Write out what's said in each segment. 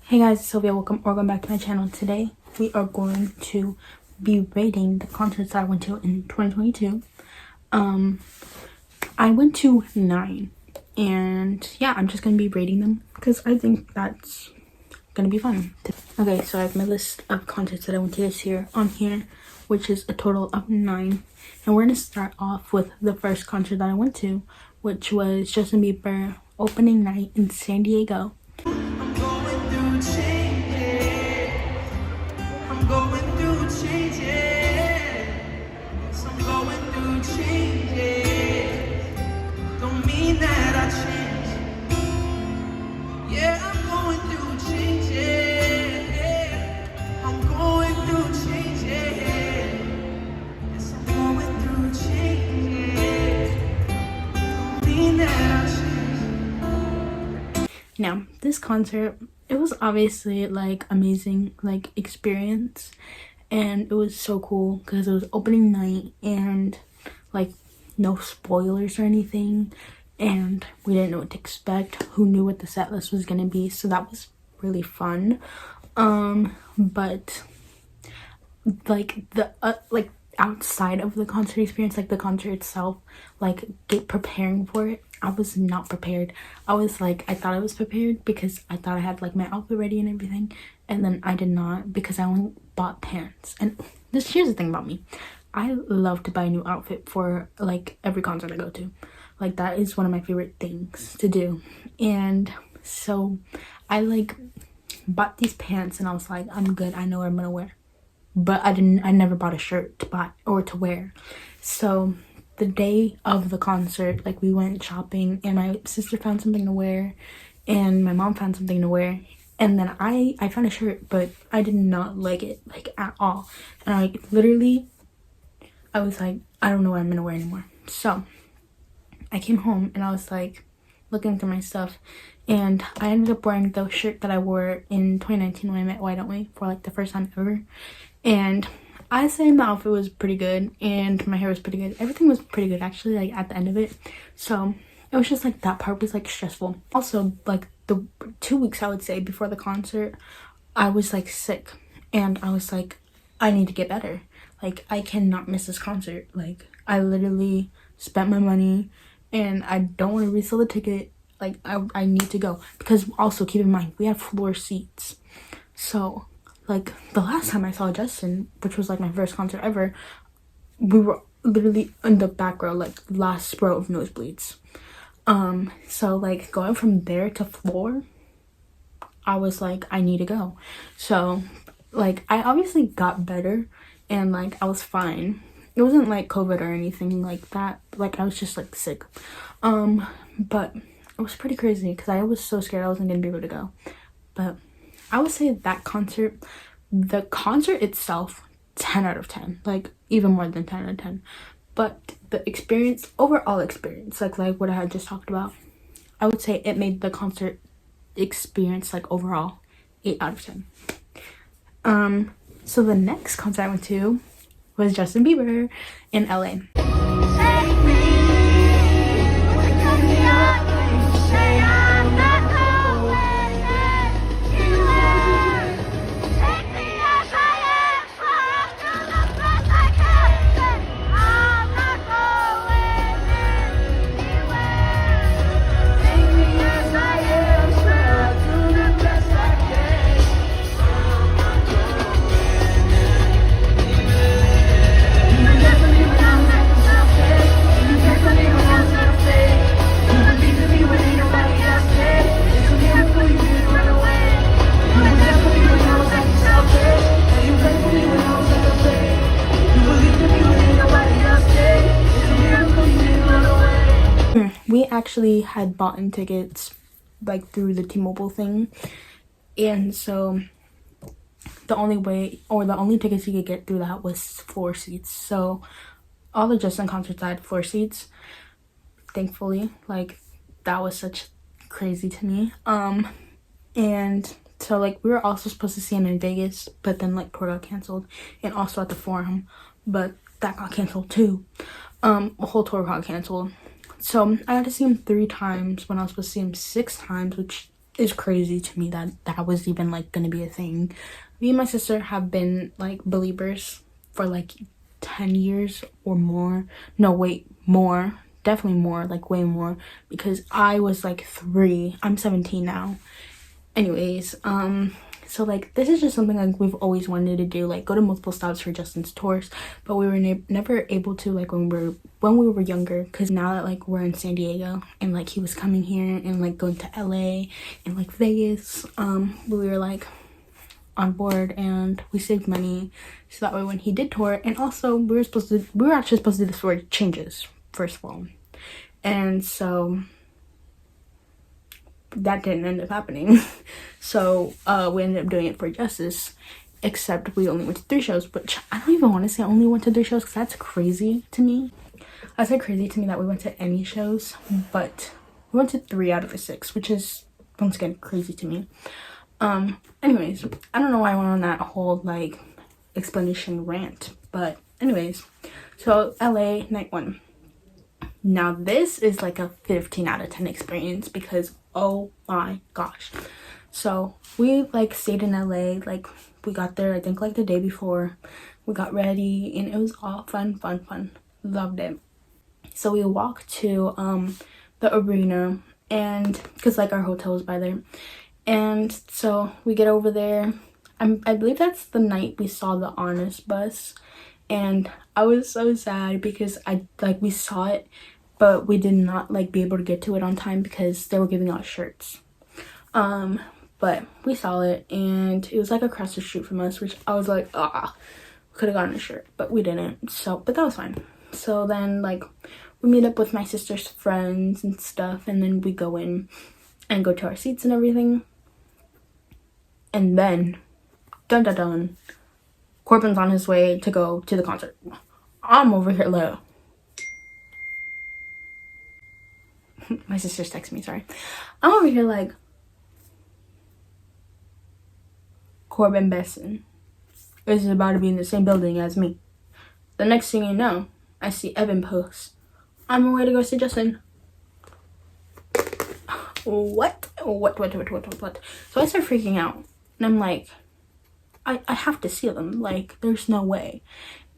Hey guys, it's Sylvia. Welcome back to my channel. Today we are going to be rating the concerts I went to in 2022. I went to 9, and yeah, I'm just gonna be rating them because I think that's gonna be fun. Okay, so I have my list of concerts that I went to this year on here, which is a total of 9, and we're gonna start off with the first concert that I went to, which was Justin Bieber opening night in San Diego. Now, this concert, it was obviously like amazing like experience, and it was so cool because it was opening night and like no spoilers or anything, and we didn't know what to expect. Who knew what the set list was gonna be? So that was really fun. But like the like outside of the concert experience, like the concert itself, like preparing for it, I was not prepared. I was like, I thought I was prepared because I thought I had like my outfit ready and everything, and then I did not because I only bought pants. And here's the thing about me, I love to buy a new outfit for like every concert I go to. Like that is one of my favorite things to do. And so I like bought these pants and I was like, I'm good, I know what I'm gonna wear. But I never bought a shirt to buy or to wear. So the day of the concert, like we went shopping and my sister found something to wear and my mom found something to wear, and then I found a shirt, but I did not like it like at all. And I was like, I don't know what I'm gonna wear anymore. So I came home and I was like looking through my stuff, and I ended up wearing the shirt that I wore in 2019 when I met Why Don't We for like the first time ever. And I say my outfit was pretty good and my hair was pretty good. Everything was pretty good actually, like at the end of it. So it was just like that part was like stressful. Also, like the 2 weeks I would say before the concert, I was like sick, and I was like, I need to get better. Like I cannot miss this concert. Like I literally spent my money and I don't want to resell the ticket. Like I need to go, because also keep in mind we had floor seats. So like the last time I saw Justin, which was like my first concert ever, we were literally in the back row, like last row of nosebleeds. So like going from there to floor, I was like, I need to go. So like I obviously got better and like I was fine. It wasn't like COVID or anything like that. Like I was just like sick. But it was pretty crazy because I was so scared I wasn't gonna be able to go. But I would say that the concert itself, 10 out of 10, like even more than 10 out of 10. But the experience, overall experience, like what I had just talked about, I would say it made the concert experience like overall 8 out of 10. So the next concert I went to was Justin Bieber in LA. We actually had bought in tickets like through the T-Mobile thing, and so the only tickets you could get through that was floor seats. So all the Justin concerts I had floor seats, thankfully. Like that was such crazy to me. And so like we were also supposed to see him in Vegas, but then like tour got canceled, and also at the Forum, but that got canceled too. The whole tour got canceled. So I got to see him 3 times when I was supposed to see him 6 times, which is crazy to me that that was even like gonna be a thing. Me and my sister have been like believers for like 10 years or more. No, wait, more. Definitely more, like way more, because I was like 3. I'm 17 now. Anyways, so like this is just something like we've always wanted to do, like go to multiple stops for Justin's tours, but we were never able to, like when we were younger, because now that like we're in San Diego and like he was coming here and like going to LA and like Vegas, we were like on board and we saved money so that way when he did tour. And also we were actually supposed to do this for changes first of all, and so that didn't end up happening. So we ended up doing it for Justice, except we only went to 3 shows, which I don't even want to say I only went to 3 shows because that's crazy to me. I said crazy to me that we went to any shows, but we went to 3 out of the 6, which is once again crazy to me. Anyways, I don't know why I went on that whole like explanation rant, but anyways, so LA night 1. Now this is like a 15 out of 10 experience because oh my gosh. So we like stayed in LA, like we got there I think like the day before, we got ready and it was all fun. Loved it. So we walked to the arena, and because like our hotel was by there, and so we get over there. I believe that's the night we saw the Honest Bus, and I was so sad because we saw it, but we did not like be able to get to it on time because they were giving out shirts. But we saw it and it was like across the street from us, which I was like, could have gotten a shirt, but we didn't. So, but that was fine. So then like we meet up with my sister's friends and stuff, and then we go in and go to our seats and everything. And then, dun dun dun, Corbin's on his way to go to the concert. I'm over here low. My sister's texting me, sorry. I'm over here like, Corbin Besson is about to be in the same building as me. The next thing you know, I see Evan post, I'm on my way to go see Justin. What? So I start freaking out. And I'm like, I have to see them. Like, there's no way.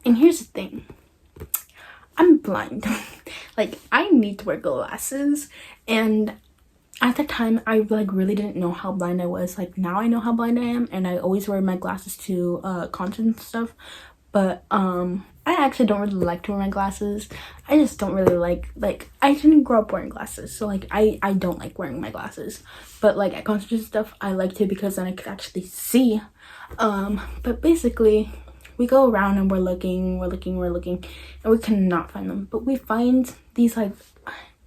And here's the thing. I'm blind. Like, I need to wear glasses. And at the time, I like really didn't know how blind I was. Like, now I know how blind I am. And I always wear my glasses to concerts and stuff. But I actually don't really like to wear my glasses. I just don't really like I didn't grow up wearing glasses, so like I don't like wearing my glasses. But like at concerts and stuff, I like to because then I could actually see. But basically we go around and we're looking, and we cannot find them. But we find these like,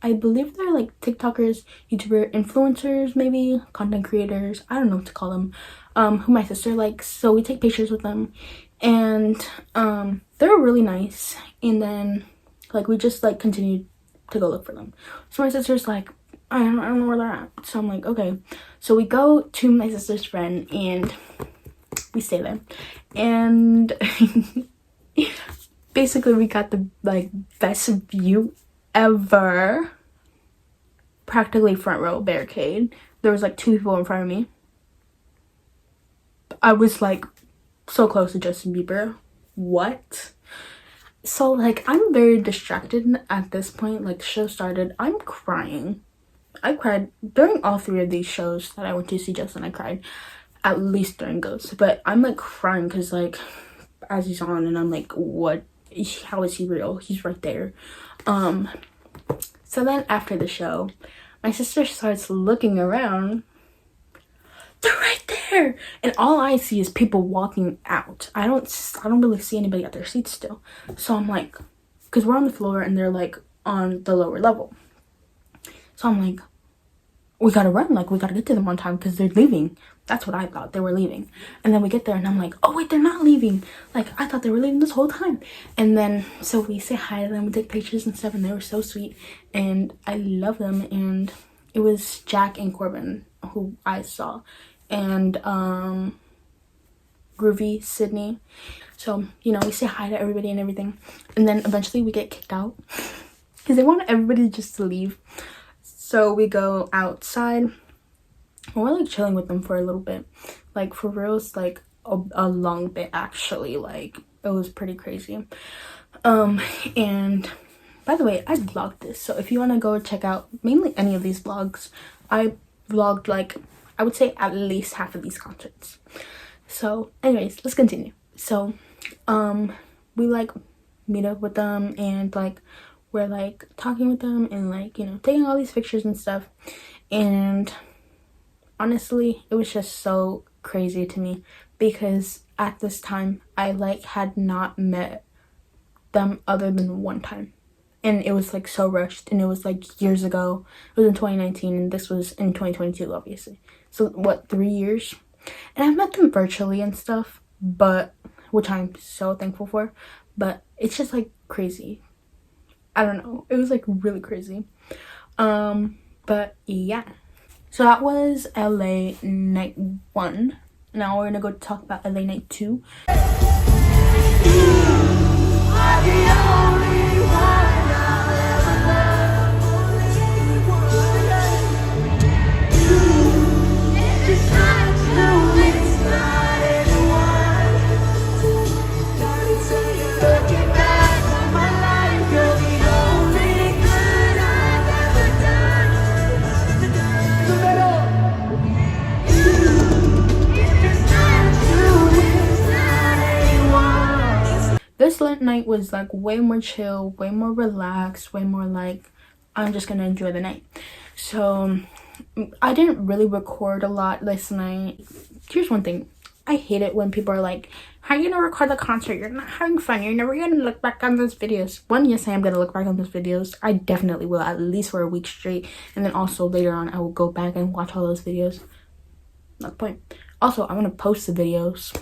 I believe they're like TikTokers, YouTuber, influencers, maybe content creators, I don't know what to call them, who my sister likes. So we take pictures with them, and they're really nice. And then like we just like continued to go look for them. So my sister's like, I don't know where they're at. So I'm like, okay. So we go to my sister's friend and we stay there, and basically we got the like best view ever. Practically front row barricade. There was like 2 people in front of me. I was like so close to Justin Bieber. What? So like I'm very distracted at this point. Like the show started, I'm crying. I cried during all 3 of these shows that I went to see Justin. I cried at least during Ghost, but I'm like crying because like as he's on, and I'm like, what? How is he real? He's right there. So then after the show, my sister starts looking around. They're right there, and all I see is people walking out. I don't really see anybody at their seats still. So I'm like, because we're on the floor and they're like on the lower level. So I'm like, we gotta run, like we gotta get to them on time because they're leaving. That's what I thought, they were leaving. And then we get there and I'm like, oh wait, they're not leaving. Like I thought they were leaving this whole time. And then so we say hi to them, we take pictures and stuff, and they were so sweet and I love them. And it was Jack and Corbin who I saw, and Groovy, Sydney. So you know, we say hi to everybody and everything, and then eventually we get kicked out because they want everybody just to leave. So we go outside we're like chilling with them for a little bit, like for reals, like a long bit actually. Like it was pretty crazy. And by the way, I vlogged this, so if you want to go check out mainly any of these vlogs, I vlogged like, I would say at least half of these concerts. So anyways, let's continue. So we like meet up with them, and like we're like talking with them, and like, you know, taking all these pictures and stuff. And honestly, it was just so crazy to me, because at this time I like had not met them other than one time, and it was like so rushed, and it was like years ago. It was in 2019 and this was in 2022, obviously. So what, 3 years? And I've met them virtually and stuff, but which I'm so thankful for, but it's just like crazy. I don't know, it was like really crazy. But yeah, so that was LA night 1. Now we're gonna go talk about LA night 2. This night was like way more chill, way more relaxed, way more like, I'm just gonna enjoy the night. So I didn't really record a lot this night. Here's one thing, I hate it when people are like, how are you gonna record the concert? You're not having fun. You're never gonna look back on those videos. One, yes, I am gonna look back on those videos. I definitely will, at least for a week straight. And then also later on, I will go back and watch all those videos. Not the point. Also, I'm gonna post the videos.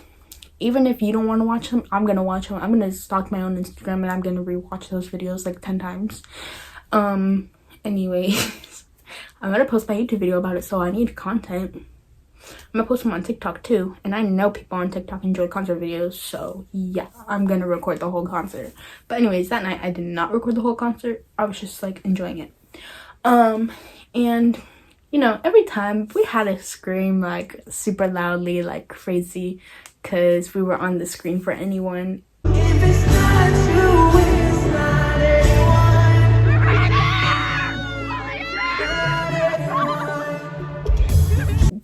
Even if you don't want to watch them, I'm gonna watch them. I'm gonna stalk my own Instagram and I'm gonna rewatch those videos like 10 times. Anyways, I'm gonna post my YouTube video about it, so I need content. I'm gonna post them on TikTok too, and I know people on TikTok enjoy concert videos, so yeah, I'm gonna record the whole concert. But anyways, that night I did not record the whole concert. I was just like enjoying it. And you know, every time we had to scream like super loudly, like crazy, because we were on the screen for anyone. If it's not you, it's not anyone.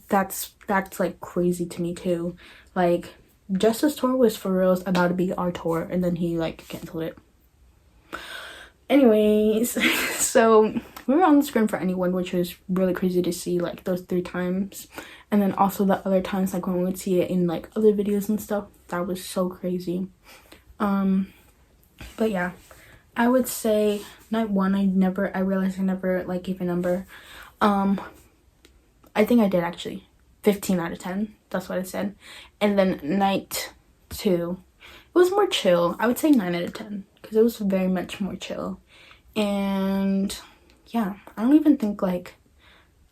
That's like crazy to me too. Like, Justice tour was for reals about to be our tour, and then he like canceled it. Anyways, so we were on the screen for anyone, which was really crazy to see like those 3 times. And then also the other times, like when we would see it in like other videos and stuff, that was so crazy. But yeah, I would say night 1, I realized I never like gave a number. I think I did actually. 15 out of 10, that's what I said. And then night 2, it was more chill. I would say 9 out of 10, because it was very much more chill. And yeah, I don't even think like,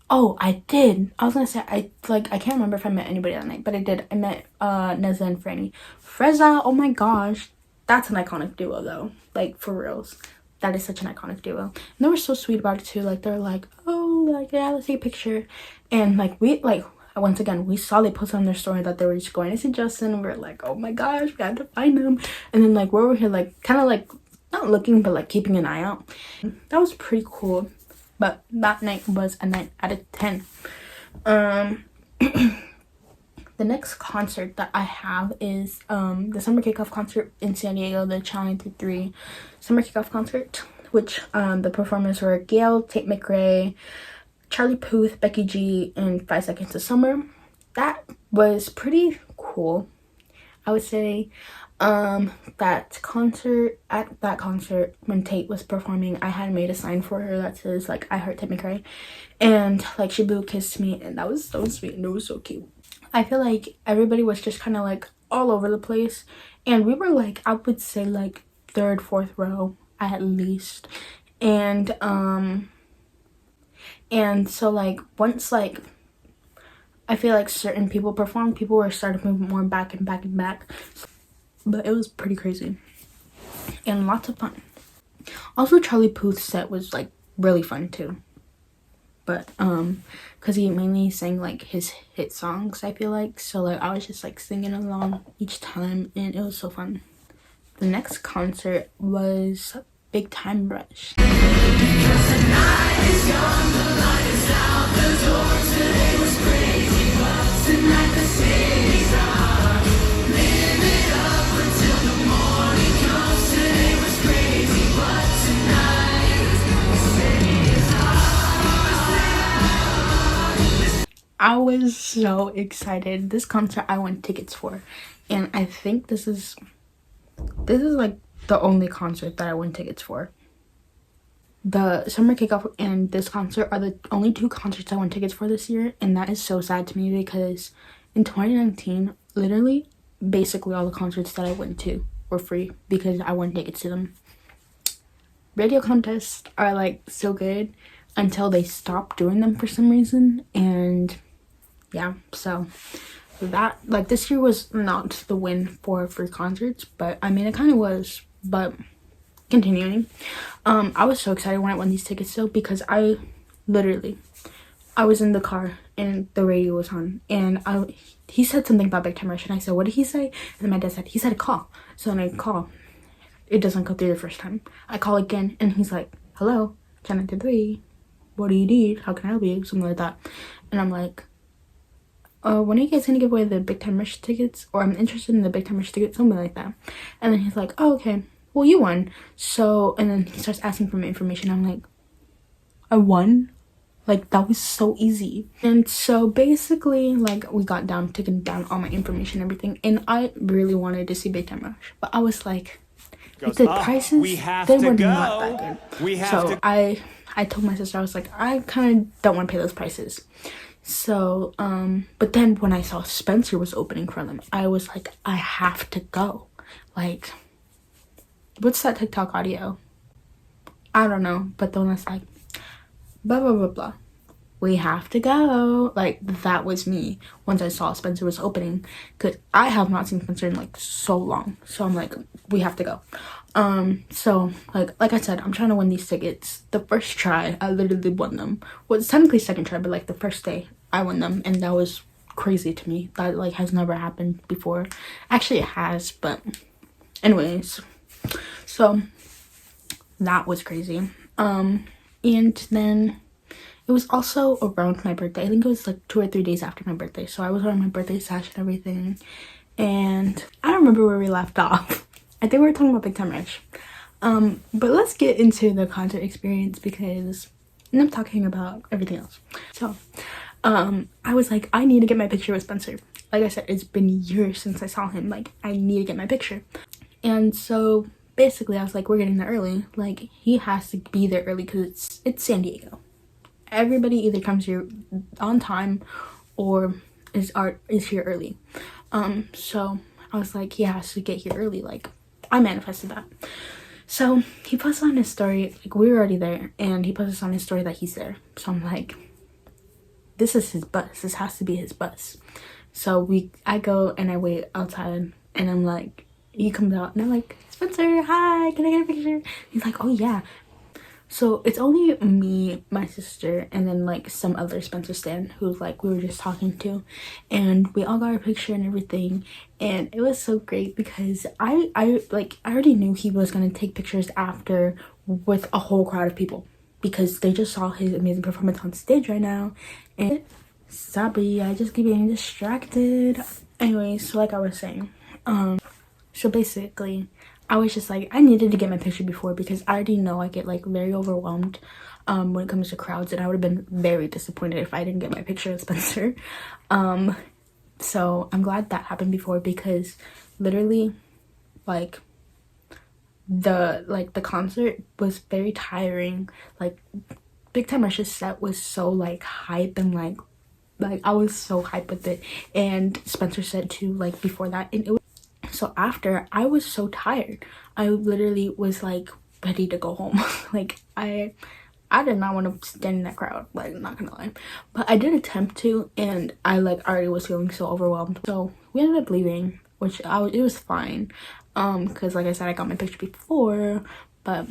oh, I did. I was gonna say, I can't remember if I met anybody that night, but I did. I met Neza and Franny. Freza, oh my gosh, that's an iconic duo though. Like, for reals. That is such an iconic duo. And they were so sweet about it too. Like, they're like, oh, like, yeah, let's take a picture. And like, once again, we saw they posted on their story that they were just going to see Justin, and we are like, oh my gosh, we had to find him. And then like, we're over here like kind of like not looking, but like keeping an eye out. That was pretty cool. But that night was a 9 out of 10. The next concert that I have is the summer kickoff concert in San Diego, the Challenge 3 summer kickoff concert, which the performers were Gail, Tate McRae, Charlie Puth, Becky G, and 5 Seconds of Summer. That was pretty cool, I would say. At that concert, when Tate was performing, I had made a sign for her that says like, I heart Tate McRae, and like she blew a kiss to me, and that was so sweet and it was so cute. I feel like everybody was just kind of like all over the place, and we were like, I would say like 3rd, 4th row at least. And so like once like I feel like certain people performed, people were starting to move more back and back and back. But it was pretty crazy and lots of fun. Also, Charlie Puth's set was like really fun too. but because he mainly sang like his hit songs, I feel like. So like I was just like singing along each time, and it was so fun. The next concert was Big Time Rush. I was so excited. This concert I won tickets for, and I think this is like the only concert that I won tickets for. The summer kickoff and this concert are the only two concerts I won tickets for this year, and that is so sad to me because in 2019, literally, basically all the concerts that I went to were free because I won tickets to them. Radio contests are like so good until they stop doing them for some reason, and yeah, so that, like, this year was not the win for free concerts, but I mean it kind of was. But continuing, I was so excited when I won these tickets though, because I was in the car and the radio was on, and he said something about Big Time Rush, and I said, what did he say? And then my dad said, he said call. So then I call, it doesn't go through the first time. I call again, and he's like, hello, 1093, what do you need, how can I help you, something like that. And I'm like, when are you guys gonna give away the Big Time Rush tickets, or I'm interested in the Big Time Rush tickets, something like that. And then he's like, oh, okay, well, you won. So, and then he starts asking for my information. I'm like, I won? Like, that was so easy. And so basically, like, we got down, taking down all my information and everything, and I really wanted to see Big Time Rush, but I was like, the prices, they were not that good. So I told my sister, I was like, I kind of don't want to pay those prices. So but then when I saw Spencer was opening for them, I was like, I have to go. Like, what's that TikTok audio? I don't know, but the one that's like, blah blah blah blah, we have to go. Like, that was me once I saw Spencer was opening, because I have not seen Spencer in like so long. So I'm like, we have to go. So like I said, I'm trying to win these tickets. The first try I literally won them. Well, it's technically second try, but like the first day I won them, and that was crazy to me. That like has never happened before. Actually it has, but anyways, so that was crazy. And then it was also around my birthday. I think it was like 2 or 3 days after my birthday. So I was on my birthday sesh and everything. And I don't remember where we left off. I think we were talking about Big Time Rush. But let's get into the concert experience, because I'm talking about everything else. So, I was like, I need to get my picture with Spencer. Like I said, it's been years since I saw him. Like, I need to get my picture. And so basically I was like, we're getting there early. Like, he has to be there early because it's San Diego. Everybody either comes here on time or is here early. So I was like, he has to get here early. Like, I manifested that. So he posts on his story, like, we were already there, and he posts on his story that he's there. So I'm like, this is his bus. This has to be his bus. So I go and I wait outside, and I'm like, he comes out, and I'm like, Spencer, hi, can I get a picture? He's like, oh yeah. So it's only me, my sister, and then like some other Spencer stan who like we were just talking to, and we all got our picture and everything. And it was so great because I already knew he was gonna take pictures after with a whole crowd of people, because they just saw his amazing performance on stage right now. And sorry, I just keep getting distracted. Anyways, so like I was saying, so basically I was just like, I needed to get my picture before, because I already know I get like very overwhelmed when it comes to crowds, and I would have been very disappointed if I didn't get my picture with Spencer. So I'm glad that happened before, because literally like the concert was very tiring. Like, Big Time Rush's set was so like hype, and like I was so hyped with it, and Spencer said too, like before that, and it was so after, I was so tired. I literally was like ready to go home. Like, I did not want to stand in that crowd, like, not gonna lie. But I did attempt to, and I like already was feeling so overwhelmed. So we ended up leaving, which it was fine. Because like I said, I got my picture before, but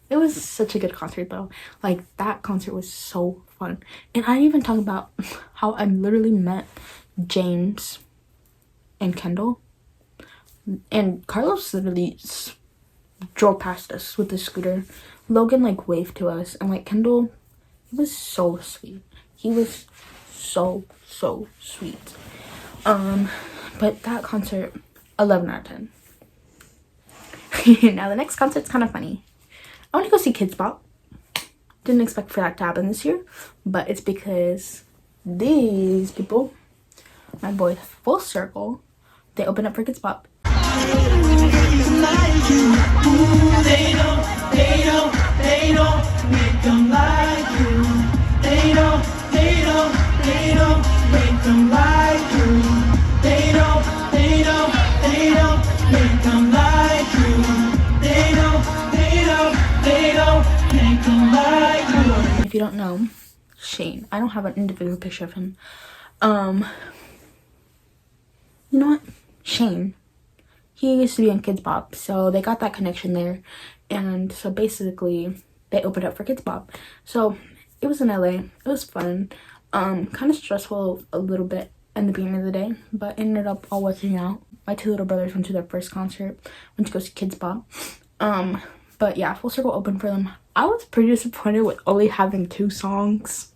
It was such a good concert though. Like, that concert was so fun. And I didn't even talk about how I literally met James and Kendall. And Carlos literally drove past us with the scooter. Logan like waved to us, and like Kendall, he was so sweet. He was so sweet. But that concert, 11 out of 10. Now the next concert's kind of funny. I want to go see Kids Bop. Didn't expect for that to happen this year, but it's because these people, my boys Full Circle, they opened up for Kids Bop. If you don't know, Shane, I don't have an individual picture of him. You know what? Shane, he used to be on Kids Bop, so they got that connection there. And so basically they opened up for Kids Bop. So it was in LA. It was fun. Kind of stressful a little bit in the beginning of the day, but ended up all working out. My two little brothers went to their first concert, went to go see Kids Bop. But yeah, Full Circle opened for them. I was pretty disappointed with only having 2 songs,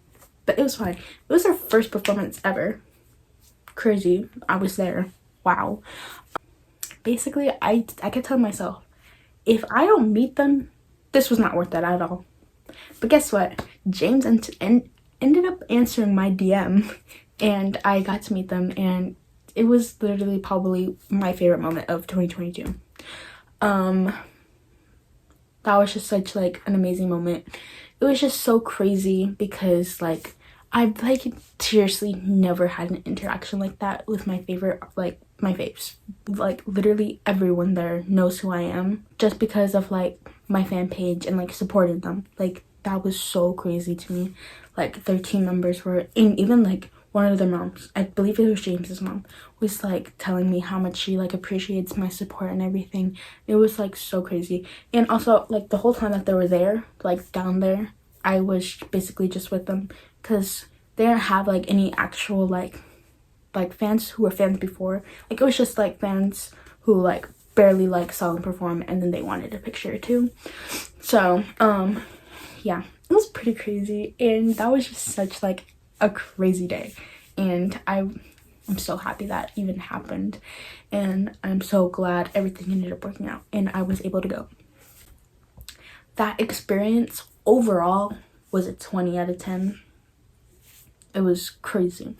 but it was fine. It was their first performance ever. Crazy. I was there. Wow. Basically, I kept telling myself, if I don't meet them, this was not worth it at all. But guess what? James ended up answering my DM, and I got to meet them, and it was literally probably my favorite moment of 2022. That was just such like an amazing moment. It was just so crazy because like I've like seriously never had an interaction like that with my favorite, like my faves. Like literally everyone there knows who I am just because of like my fan page and like supporting them. Like that was so crazy to me. Like their team members were, and even like one of their moms, I believe it was James's mom, was like telling me how much she like appreciates my support and everything. It was like so crazy. And also like the whole time that they were there, like down there, I was basically just with them because they didn't have like any actual like fans who were fans before. Like it was just like fans who like barely like saw them perform, and then they wanted a picture too. So yeah, it was pretty crazy, and that was just such like a crazy day, and I'm so happy that even happened, and I'm so glad everything ended up working out and I was able to go. That experience overall was a 20 out of 10. It was crazy,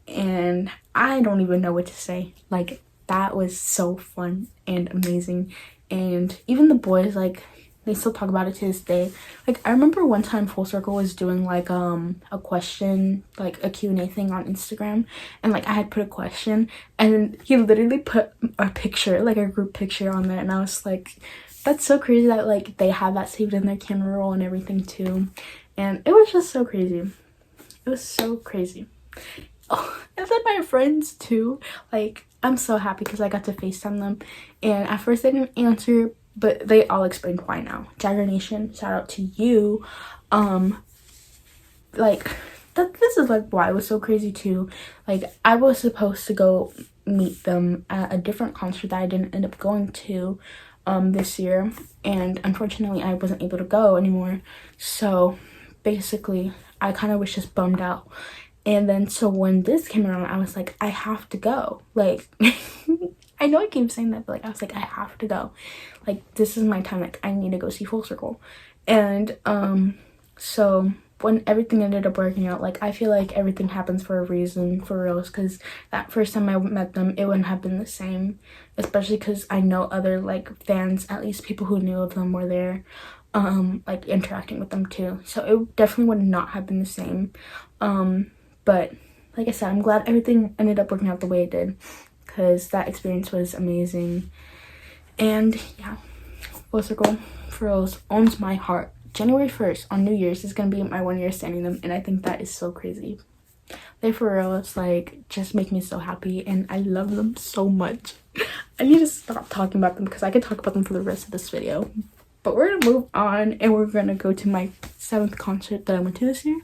and I don't even know what to say. Like that was so fun and amazing, and even the boys, like they still talk about it to this day. Like I remember one time Full Circle was doing like a question, like a Q&A thing on Instagram, and like I had put a question, and he literally put a picture, like a group picture on there, and I was like, that's so crazy that like they have that saved in their camera roll and everything too. And it was just so crazy. It was so crazy. Oh, and then my friends too, like I'm so happy because I got to FaceTime them, and at first they didn't answer, but they all explained why now. Jagger Nation, shout out to you. Like this is like why it was so crazy too. Like I was supposed to go meet them at a different concert that I didn't end up going to this year, and unfortunately I wasn't able to go anymore. So basically I kind of was just bummed out. And then so when this came around, I was like, I have to go. Like I know I keep saying that, but like I was like, I have to go. Like this is my time. Like I need to go see Full Circle. And so when everything ended up working out, like I feel like everything happens for a reason, for reals, because that first time I met them, it wouldn't have been the same, especially because I know other like fans, at least people who knew of them, were there like interacting with them too. So it definitely would not have been the same. But like I said, I'm glad everything ended up working out the way it did, because that experience was amazing. And yeah, Full Circle for reals owns my heart. January 1st on New Year's is gonna be my 1 year standing them, and I think that is so crazy. They for reals like just make me so happy, and I love them so much. I need to stop talking about them because I could talk about them for the rest of this video, But we're gonna move on, and we're gonna go to my 7th concert that I went to this year,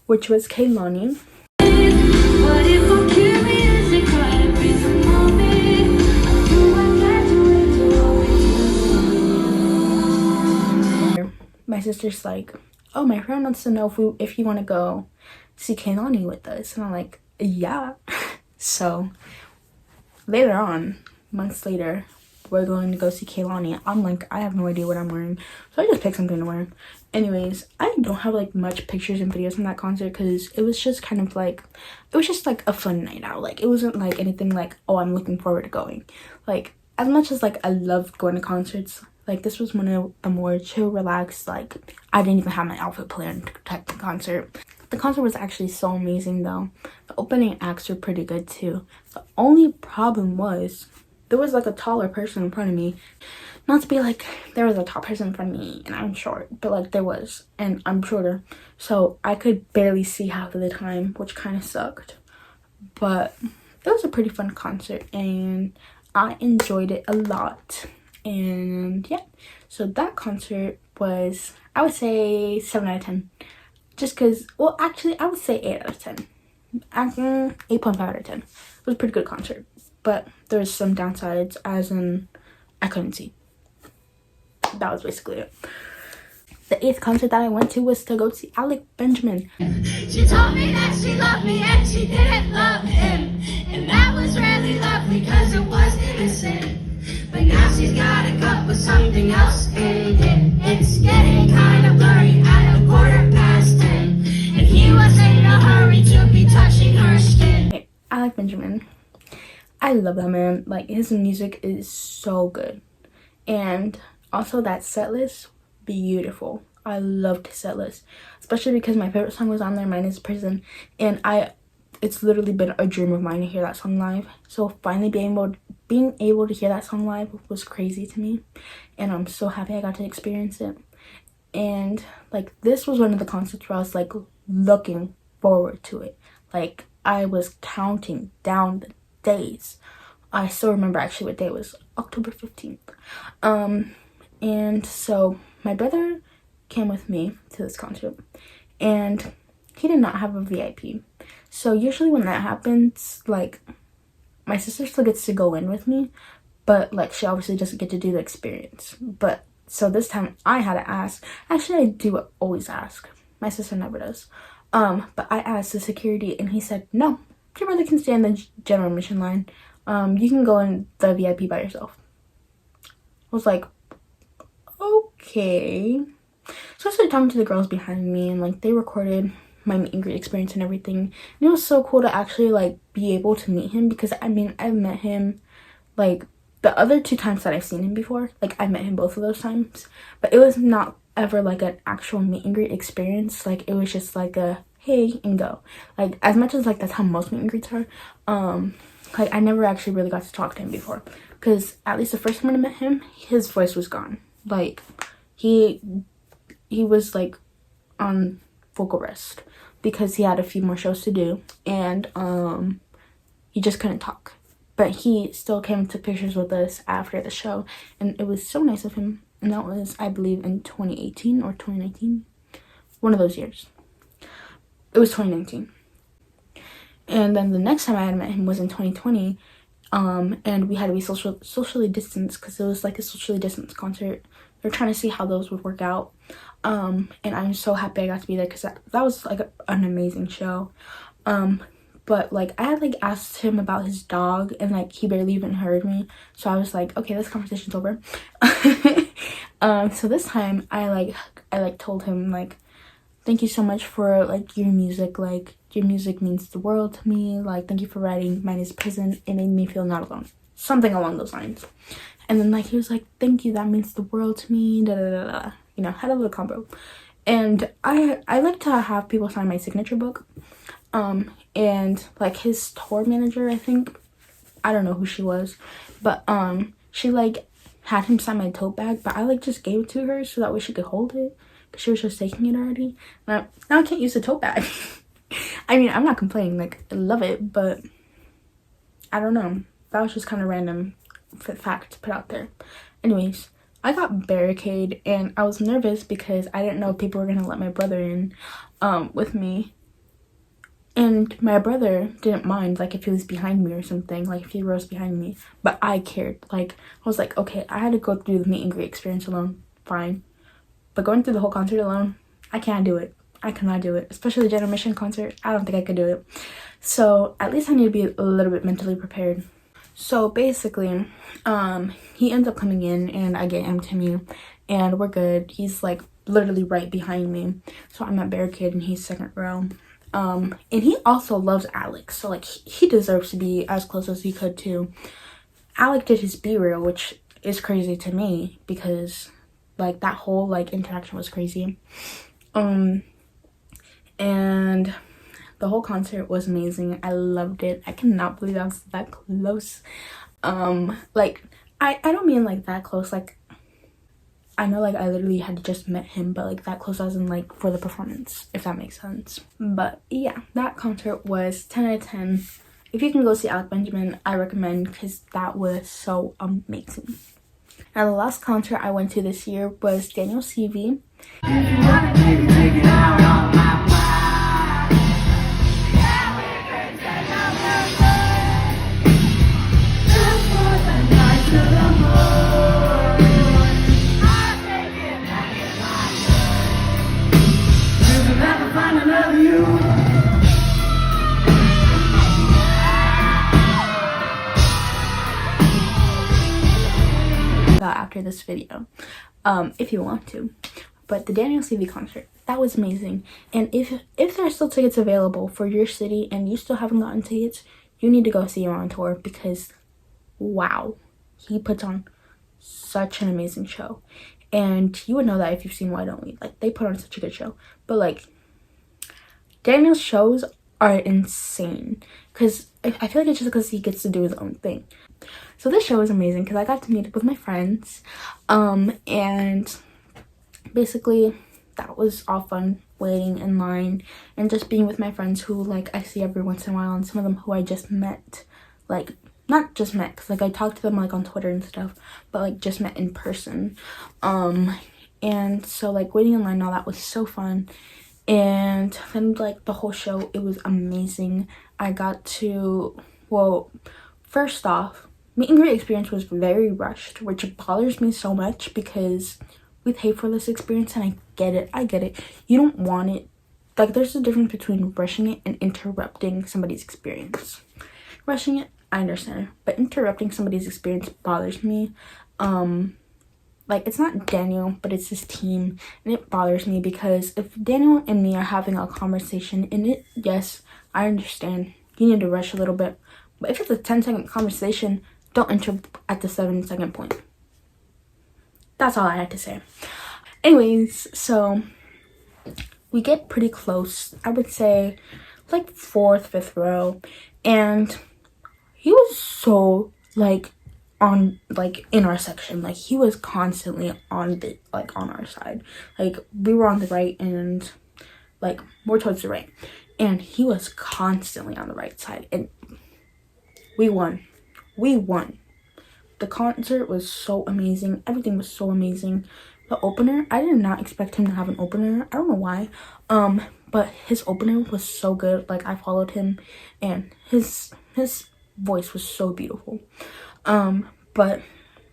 which was Kehlani. My sister's like, oh, my friend wants to know if you want to go see Kehlani with us. And I'm like, yeah. So later on, months later, we're going to go see Kehlani. I'm like, I have no idea what I'm wearing, so I just picked something to wear. Anyways, I don't have like much pictures and videos from that concert because it was just kind of like, it was just like a fun night out. Like, it wasn't like anything like, oh, I'm looking forward to going. Like, as much as like I loved going to concerts, like this was one of the more chill, relaxed, like I didn't even have my outfit planned to protect the concert. The concert was actually so amazing though. The opening acts were pretty good too. The only problem was there was like a taller person in front of me. Not to be like there was a tall person in front of me and I'm short, but like there was, and I'm shorter. So I could barely see half of the time, which kind of sucked. But it was a pretty fun concert and I enjoyed it a lot. And yeah, so that concert was, I would say 7 out of 10. Just because, well, actually, I would say 8 out of 10. 8.5 out of 10. It was a pretty good concert. But there's some downsides, as in, I couldn't see. That was basically it. The 8th concert that I went to was to go see Alec Benjamin. She told me that she loved me and she didn't love him. And that was really lovely because it was innocent. But now she's got a cup with something else in it. It's getting kind of blurry at 10:15. And he was in a hurry to be touching her skin. Okay, Alec Benjamin. I love that man. Like, his music is so good. And also that set list, beautiful. I loved his set list. Especially because my favorite song was on there, Mine is Prison. And it's literally been a dream of mine to hear that song live. So finally being able to hear that song live was crazy to me. And I'm so happy I got to experience it. And like, this was one of the concerts where I was like looking forward to it. Like, I was counting down the days. I still remember actually what day it was, October 15th. And so my brother came with me to this concert and he did not have a VIP. So usually when that happens, like, my sister still gets to go in with me, but like she obviously doesn't get to do the experience. But so this time I had to ask. Actually, I do always ask. My sister never does. But I asked the security and he said, no, your brother can stay in the general admission line. You can go in the VIP by yourself. I was like, okay. So I started talking to the girls behind me and like they recorded my meet and greet experience and everything. And it was so cool to actually like be able to meet him because I mean, I've met him like the other 2 times that I've seen him before. Like, I met him both of those times, but it was not ever like an actual meet and greet experience. Like, it was just like a hey and go. Like, as much as like that's how most meet and greets are, like I never actually really got to talk to him before because at least the first time I met him, his voice was gone. Like, he was like on vocal rest because he had a few more shows to do and he just couldn't talk. But he still came and took pictures with us after the show and it was so nice of him. And that was, I believe, in 2018 or 2019, one of those years. It was 2019. And then the next time I had met him was in 2020, and we had to be socially distanced because it was like a socially distanced concert. They're trying to see how those would work out. And I'm so happy I got to be there because that was like an amazing show. But like I had like asked him about his dog and like he barely even heard me. So I was like, okay, this conversation's over. So this time I told him like, thank you so much for like your music. Like, your music means the world to me. Like, thank you for writing Mine is Prison. It made me feel not alone. Something along those lines. And then like he was like, thank you, that means the world to me. Da da da da. You know, had a little combo. And I like to have people sign my signature book. And like his tour manager, I think, I don't know who she was, but she like had him sign my tote bag, but I like just gave it to her so that way she could hold it because she was just taking it already. Now I can't use the tote bag. I mean, I'm not complaining, like I love it, but I don't know, that was just kind of random fact to put out there. Anyways, I got barricade, and I was nervous because I didn't know if people were gonna let my brother in with me. And my brother didn't mind, like, if he was behind me or something, like, if he rose behind me. But I cared. Like, I was like, okay, I had to go through the meet and greet experience alone. Fine. But going through the whole concert alone, I can't do it. I cannot do it. Especially the General Mission concert. I don't think I could do it. So, at least I need to be a little bit mentally prepared. So, basically, he ends up coming in, and I get him to me, and we're good. He's, like, literally right behind me. So, I'm at barricade, and he's second row. And he also loves Alex, so like he deserves to be as close as he could too. Alec did his B-reel, which is crazy to me because like that whole like interaction was crazy. And the whole concert was amazing. I loved it. I cannot believe I was that close. Like I don't mean like that close, like I know like I literally had just met him, but like that close as in like for the performance, if that makes sense. But yeah, that concert was 10 out of 10. If you can go see Alec Benjamin, I recommend because that was so amazing. Now the last concert I went to this year was Daniel CV. After this video, if you want to. But the Daniel CV concert, that was amazing. And if there are still tickets available for your city and you still haven't gotten tickets, you need to go see him on tour because wow, he puts on such an amazing show. And you would know that if you've seen Why Don't We. Like, they put on such a good show. But like, Daniel's shows are insane because I feel like it's just because he gets to do his own thing. So this show was amazing because I got to meet up with my friends, and basically that was all fun, waiting in line and just being with my friends who like I see every once in a while, and some of them who I just met, like not just met because like I talked to them like on Twitter and stuff, but like just met in person. And so like waiting in line and all that was so fun. And then like the whole show, it was amazing. I got to, well, first off, meet and greet experience was very rushed, which bothers me so much because we pay for this experience, and I get it. You don't want it. Like, there's a difference between rushing it and interrupting somebody's experience. Rushing it, I understand, but interrupting somebody's experience bothers me. Like, it's not Daniel, but it's his team, and it bothers me because if Daniel and me are having a conversation, and it, yes, I understand, you need to rush a little bit, but if it's a 10-second conversation, don't interrupt at the 7-second point. That's all I had to say. Anyways, so we get pretty close. I would say like 4th, 5th row, and he was so like on like in our section. Like he was constantly on the like on our side. Like we were on the right and like more towards the right, and he was constantly on the right side, and we won. The concert was so amazing. Everything was so amazing. The opener, I did not expect him to have an opener. I don't know why. But his opener was so good. Like, I followed him, and his voice was so beautiful. But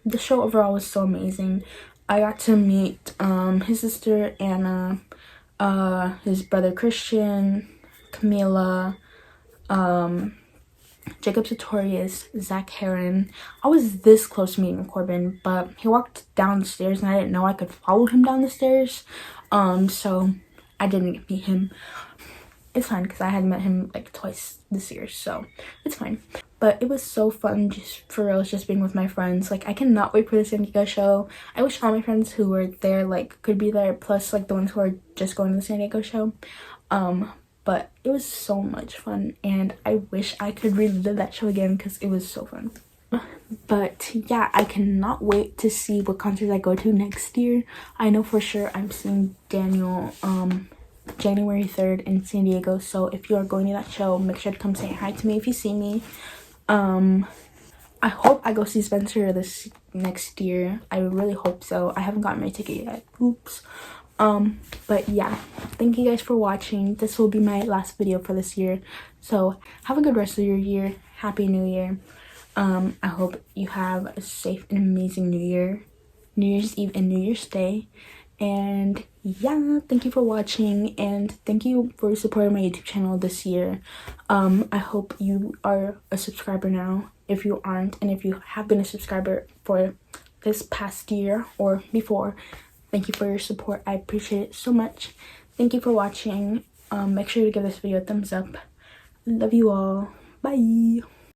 the show overall was so amazing. I got to meet his sister Anna, his brother Christian, Camila, Jacob Sartorius, Zach Heron. I was this close to meeting Corbin, but he walked down the stairs and I didn't know I could follow him down the stairs. So I didn't meet him. It's fine because I had met him like twice this year, so it's fine. But it was so fun, just for real, just being with my friends. Like, I cannot wait for the San Diego show. I wish all my friends who were there like could be there, plus like the ones who are just going to the San Diego show. But it was so much fun, and I wish I could relive that show again because it was so fun. But yeah, I cannot wait to see what concerts I go to next year. I know for sure I'm seeing Daniel January 3rd in San Diego, so if you are going to that show, make sure to come say hi to me if you see me. I hope I go see Spencer this next year. I really hope so. I haven't gotten my ticket yet. Oops. But yeah, thank you guys for watching. This will be my last video for this year. So have a good rest of your year. Happy New Year. I hope you have a safe and amazing New Year, New Year's Eve and New Year's Day. And yeah, thank you for watching, and thank you for supporting my YouTube channel this year. I hope you are a subscriber now if you aren't, and if you have been a subscriber for this past year or before, thank you for your support. I appreciate it so much. Thank you for watching. Make sure to give this video a thumbs up. Love you all. Bye.